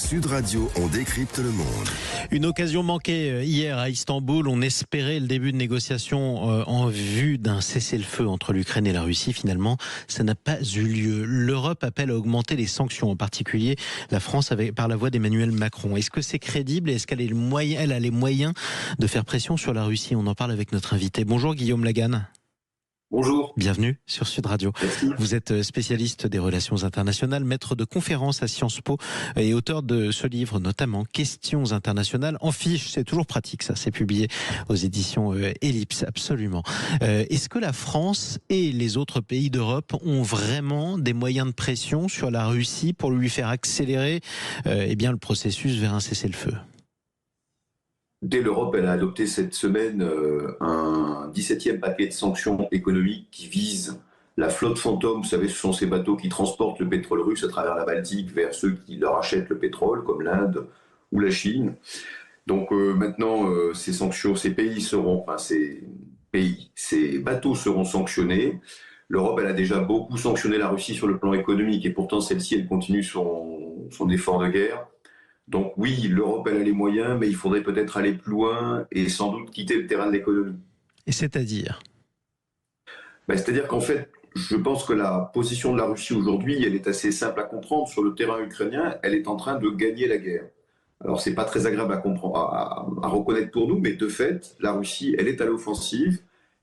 Sud Radio, on décrypte le monde. Une occasion manquée hier à Istanbul. On espérait le début de négociations en vue d'un cessez-le-feu entre l'Ukraine et la Russie. Finalement, ça n'a pas eu lieu. L'Europe appelle à augmenter les sanctions, en particulier la France par la voix d'Emmanuel Macron. Est-ce que c'est crédible et est-ce qu'elle a les moyens de faire pression sur la Russie? On en parle avec notre invité. Bonjour Guillaume Laganne. Bonjour. Bienvenue sur Sud Radio. Merci. Vous êtes spécialiste des relations internationales, maître de conférences à Sciences Po et auteur de ce livre, notamment Questions internationales en fiche. C'est toujours pratique, ça. C'est publié aux éditions Ellipse, absolument. Est-ce que la France et les autres pays d'Europe ont vraiment des moyens de pression sur la Russie pour lui faire accélérer le processus vers un cessez-le-feu? Dès l'Europe, elle a adopté cette semaine un 17e paquet de sanctions économiques qui vise la flotte fantôme. Vous savez, ce sont ces bateaux qui transportent le pétrole russe à travers la Baltique vers ceux qui leur achètent le pétrole, comme l'Inde ou la Chine. Donc maintenant, ces sanctions, ces bateaux seront sanctionnés. L'Europe, elle a déjà beaucoup sanctionné la Russie sur le plan économique et pourtant celle-ci, elle continue son effort de guerre. Donc oui, l'Europe, elle a les moyens, mais il faudrait peut-être aller plus loin et sans doute quitter le terrain de l'économie. Et c'est-à-dire ? C'est-à-dire qu'en fait, je pense que la position de la Russie aujourd'hui, elle est assez simple à comprendre. Sur le terrain ukrainien, elle est en train de gagner la guerre. Alors, c'est pas très agréable à reconnaître pour nous, mais de fait, la Russie, elle est à l'offensive.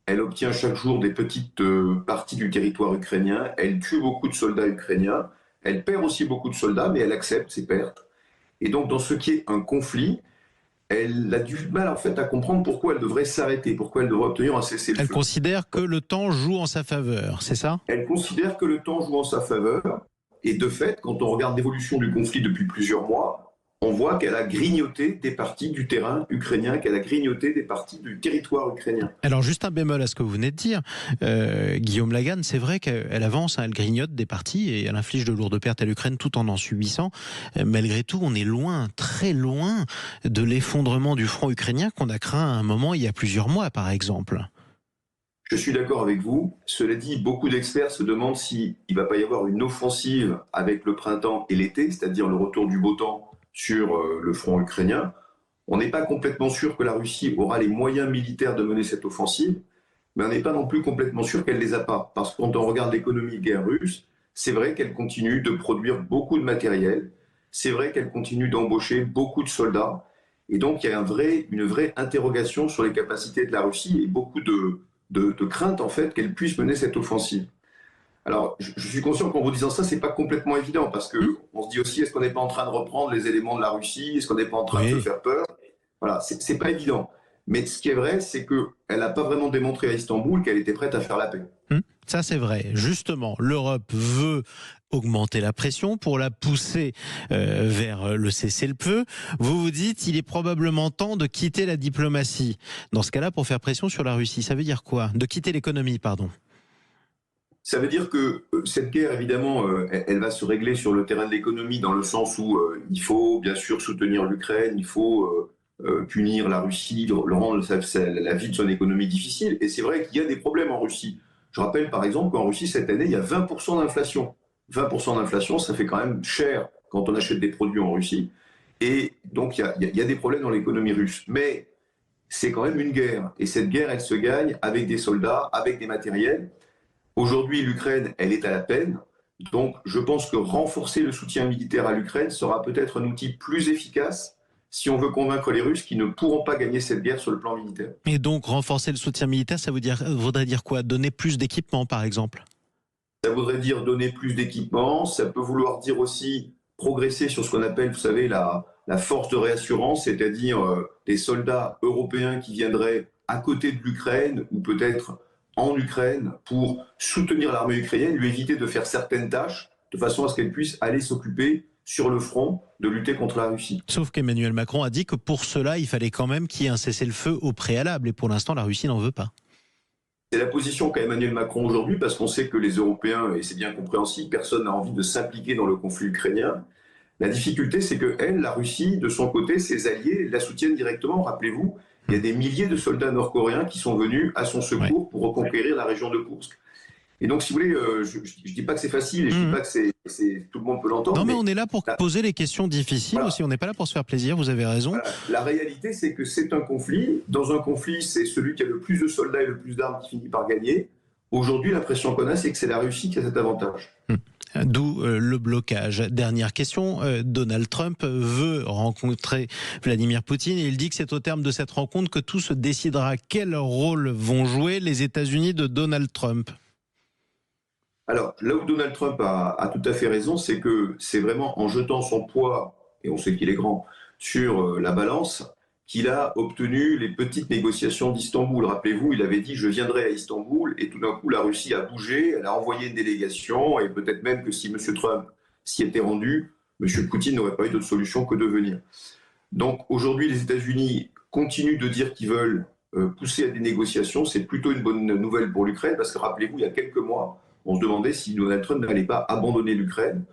Elle obtient chaque jour des petites parties du territoire ukrainien. Elle tue beaucoup de soldats ukrainiens. Elle perd aussi beaucoup de soldats, mais elle accepte ces pertes. Et donc, dans ce qui est un conflit, elle a du mal en fait à comprendre pourquoi elle devrait s'arrêter, pourquoi elle devrait obtenir un cessez-le-feu. Elle considère que le temps joue en sa faveur, c'est ça ? Elle considère que le temps joue en sa faveur. Et de fait, quand on regarde l'évolution du conflit depuis plusieurs mois, on voit qu'elle a grignoté des parties du terrain ukrainien, qu'elle a grignoté des parties du territoire ukrainien. Alors juste un bémol à ce que vous venez de dire, Guillaume Laganne, c'est vrai qu'elle avance, elle grignote des parties et elle inflige de lourdes pertes à l'Ukraine tout en subissant. Malgré tout, on est loin, très loin de l'effondrement du front ukrainien qu'on a craint à un moment il y a plusieurs mois par exemple. Je suis d'accord avec vous. Cela dit, beaucoup d'experts se demandent s'il ne va pas y avoir une offensive avec le printemps et l'été, c'est-à-dire le retour du beau temps sur le front ukrainien. On n'est pas complètement sûr que la Russie aura les moyens militaires de mener cette offensive, mais on n'est pas non plus complètement sûr qu'elle ne les a pas. Parce que quand on regarde l'économie de guerre russe, c'est vrai qu'elle continue de produire beaucoup de matériel, c'est vrai qu'elle continue d'embaucher beaucoup de soldats, et donc il y a une vraie interrogation sur les capacités de la Russie et beaucoup de crainte en fait qu'elle puisse mener cette offensive. Alors, je suis conscient qu'en vous disant ça, c'est pas complètement évident, parce qu'on se dit aussi, est-ce qu'on n'est pas en train de reprendre les éléments de la Russie? Est-ce qu'on n'est pas en train de se faire peur? Voilà, c'est pas évident. Mais ce qui est vrai, c'est qu'elle n'a pas vraiment démontré à Istanbul qu'elle était prête à faire la paix. Ça, c'est vrai. Justement, l'Europe veut augmenter la pression pour la pousser vers le cessez-le-feu. Vous vous dites, il est probablement temps de quitter la diplomatie. Dans ce cas-là, pour faire pression sur la Russie, ça veut dire quoi? De quitter l'économie, pardon. Ça veut dire que cette guerre, évidemment, elle va se régler sur le terrain de l'économie, dans le sens où il faut bien sûr soutenir l'Ukraine, il faut punir la Russie, rendre la vie de son économie difficile. Et c'est vrai qu'il y a des problèmes en Russie. Je rappelle par exemple qu'en Russie, cette année, il y a 20% d'inflation. 20% d'inflation, ça fait quand même cher quand on achète des produits en Russie. Et donc, il y a des problèmes dans l'économie russe. Mais c'est quand même une guerre. Et cette guerre, elle se gagne avec des soldats, avec des matériels. Aujourd'hui, l'Ukraine, elle est à la peine. Donc, je pense que renforcer le soutien militaire à l'Ukraine sera peut-être un outil plus efficace si on veut convaincre les Russes qui ne pourront pas gagner cette guerre sur le plan militaire. Et donc, renforcer le soutien militaire, ça voudrait dire quoi? Donner plus d'équipements, par exemple? Ça voudrait dire donner plus d'équipements. Ça peut vouloir dire aussi progresser sur ce qu'on appelle, vous savez, la force de réassurance, c'est-à-dire des soldats européens qui viendraient à côté de l'Ukraine ou peut-être en Ukraine pour soutenir l'armée ukrainienne, lui éviter de faire certaines tâches de façon à ce qu'elle puisse aller s'occuper sur le front de lutter contre la Russie. Sauf qu'Emmanuel Macron a dit que pour cela, il fallait quand même qu'il y ait un cessez-le-feu au préalable. Et pour l'instant, la Russie n'en veut pas. C'est la position qu'a Emmanuel Macron aujourd'hui, parce qu'on sait que les Européens, et c'est bien compréhensible, personne n'a envie de s'impliquer dans le conflit ukrainien. La difficulté, c'est que elle, la Russie, de son côté, ses alliés la soutiennent directement. Rappelez-vous, il y a des milliers de soldats nord-coréens qui sont venus à son secours pour reconquérir la région de Koursk. Et donc, si vous voulez, je ne dis pas que c'est facile et je ne dis pas que tout le monde peut l'entendre. Non, mais on est là pour poser les questions difficiles aussi. On n'est pas là pour se faire plaisir, vous avez raison. Voilà. La réalité, c'est que c'est un conflit. Dans un conflit, c'est celui qui a le plus de soldats et le plus d'armes qui finit par gagner. Aujourd'hui, l'impression qu'on a, c'est que c'est la Russie qui a cet avantage. D'où le blocage. Dernière question, Donald Trump veut rencontrer Vladimir Poutine et il dit que c'est au terme de cette rencontre que tout se décidera. Quel rôle vont jouer les États-Unis de Donald Trump ? Alors, là où Donald Trump a tout à fait raison, c'est que c'est vraiment en jetant son poids, et on sait qu'il est grand, sur la balance, qu'il a obtenu les petites négociations d'Istanbul. Rappelez-vous, il avait dit « je viendrai à Istanbul » et tout d'un coup, la Russie a bougé, elle a envoyé une délégation et peut-être même que si M. Trump s'y était rendu, M. Poutine n'aurait pas eu d'autre solution que de venir. Donc aujourd'hui, les États-Unis continuent de dire qu'ils veulent pousser à des négociations. C'est plutôt une bonne nouvelle pour l'Ukraine parce que rappelez-vous, il y a quelques mois, on se demandait si Donald Trump n'allait pas abandonner l'Ukraine.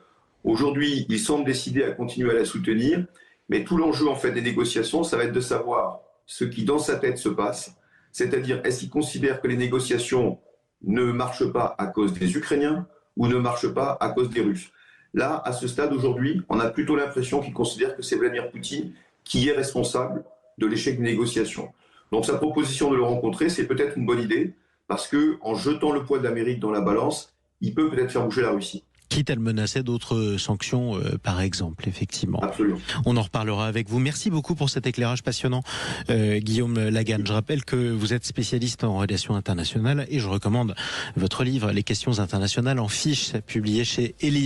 Aujourd'hui, il semble décidé à continuer à la soutenir. Mais tout l'enjeu en fait des négociations, ça va être de savoir ce qui dans sa tête se passe, c'est-à-dire est-ce qu'il considère que les négociations ne marchent pas à cause des Ukrainiens ou ne marchent pas à cause des Russes. Là, à ce stade aujourd'hui, on a plutôt l'impression qu'il considère que c'est Vladimir Poutine qui est responsable de l'échec des négociations. Donc sa proposition de le rencontrer, c'est peut-être une bonne idée, parce qu'en jetant le poids de l'Amérique dans la balance, il peut peut-être faire bouger la Russie. Quitte à le menacer d'autres sanctions, par exemple, effectivement. Absolument. On en reparlera avec vous. Merci beaucoup pour cet éclairage passionnant, Guillaume Laganne. Je rappelle que vous êtes spécialiste en relations internationales et je recommande votre livre « Les questions internationales en fiche », publié chez Ellipse.